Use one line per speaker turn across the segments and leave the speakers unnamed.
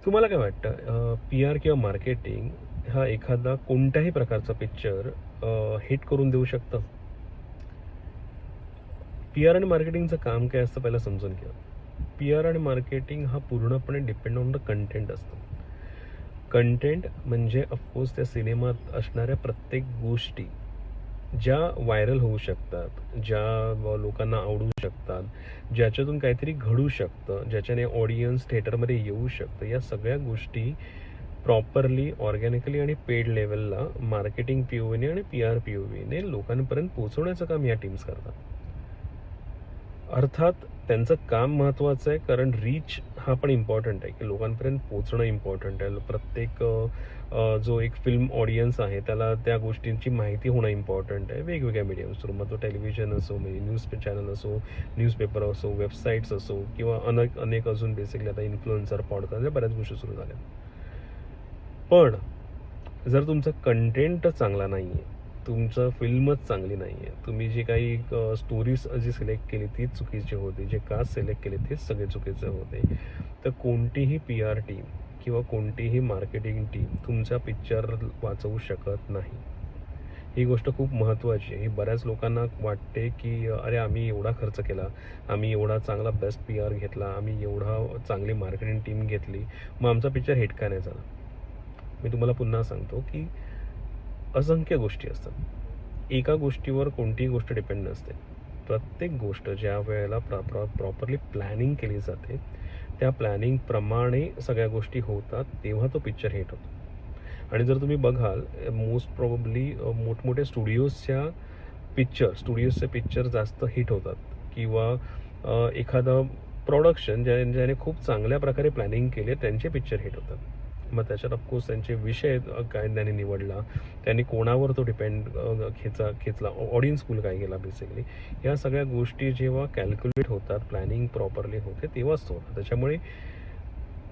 तुम्हाला काय वाटतं पी आर किंवा मार्केटिंग हा एखादा कोणत्याही प्रकारचा पिक्चर हिट करून देऊ शकतं? पी आर आणि मार्केटिंगचं काम काय असतं पहिलं समजून घ्या. पी आर आणि मार्केटिंग हा पूर्णपणे डिपेंड ऑन द कंटेंट असतं. कंटेंट म्हणजे ऑफकोर्स त्या सिनेमात असणाऱ्या प्रत्येक गोष्टी ज्या व्हायरल होऊ शकतात, ज्या लोकांना आवडू शकतात, ज्याच्यातून काहीतरी घडू शकतं, ज्याच्याने ऑडियन्स थिएटरमध्ये येऊ शकतं, या सगळ्या गोष्टी प्रॉपरली, ऑर्गॅनिकली आणि पेड लेवलला मार्केटिंग पी ओ व्हीने आणि पी आर पी ओ व्हीने लोकांपर्यंत पोहोचवण्याचं काम या टीम्स करतात. अर्थात त्यांचं काम महत्त्वाचं आहे, कारण रीच हा पण इम्पॉर्टंट आहे, की लोकांपर्यंत पोहोचणं इम्पॉर्टंट आहे. प्रत्येक जो एक फिल्म ऑडियन्स आहे त्याला त्या गोष्टींची माहिती होणं इम्पॉर्टंट आहे वेगवेगळ्या मीडियम्स थ्रू. मग तो टेलिव्हिजन असो, म्हणजे न्यूज चॅनल असो, न्यूजपेपर असो, वेबसाईट्स असो, किंवा अनेक अजून बेसिकली आता इन्फ्लुएन्सर, पॉडकास्ट या बऱ्याच गोष्टी सुरू झाल्या. पण जर तुमचं कंटेंट चांगला नाही आहे, तुमचं फिल्मच चांगली नाही आहे, तुम्ही जी काही स्टोरीज जी सिलेक्ट केली तीच चुकीची होती, जे कास्ट सिलेक्ट केले तेच सगळे चुकीचे होते, तर कोणतीही पी आर टीम किंवा कोणतीही मार्केटिंग टीम तुमचा पिक्चर वाचवू शकत नाही. ही गोष्ट खूप महत्त्वाची आहे. ही बऱ्याच लोकांना वाटते, की अरे आम्ही एवढा खर्च केला, आम्ही एवढा चांगला बेस्ट पी आर घेतला, आम्ही एवढा चांगली मार्केटिंग टीम घेतली, मग आमचा पिक्चर हिट का नाही झाला. मी तुम्हाला पुन्हा सांगतो, की असंख्य गोष्टी असतात. एका गोष्टीवर कोणतीही गोष्ट डिपेंड नसते. प्रत्येक गोष्ट ज्या वेळेला प्रॉपरली प्लॅनिंग केली जाते, त्या प्लॅनिंगप्रमाणे सगळ्या गोष्टी होतात, तेव्हा तो पिक्चर हिट होतो. आणि जर तुम्ही बघाल, मोस्ट प्रॉबब्ली मोठमोठ्या स्टुडिओजचे पिक्चर जास्त हिट होतात, किंवा एखादं प्रोडक्शन ज्याने खूप चांगल्या प्रकारे प्लॅनिंग केले त्यांचे पिक्चर हिट होतात. मग त्याच्यात ऑफकोर्स त्यांचे विषय काय त्यांनी निवडला, त्यांनी कोणावर तो डिपेंड खेचला, ऑडियन्स पूल काय केला बेसिकली, या सगळ्या गोष्टी जेव्हा कॅल्क्युलेट होतात, प्लॅनिंग प्रॉपरली होते, तेव्हाच तो होतं. त्याच्यामुळे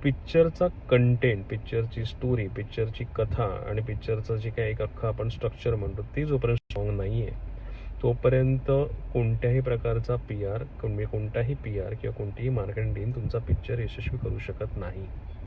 पिक्चरचा कंटेंट, पिक्चरची स्टोरी, पिक्चरची कथा आणि पिक्चरचं जे काही एक अख्खं आपण स्ट्रक्चर म्हणतो, ते जोपर्यंत स्ट्रॉंग नाही आहे, तोपर्यंत कोणत्याही प्रकारचा पी आर, कोणताही पी आर किंवा कोणतीही मार्केटिंग टीम तुमचा पिक्चर यशस्वी करू शकत नाही.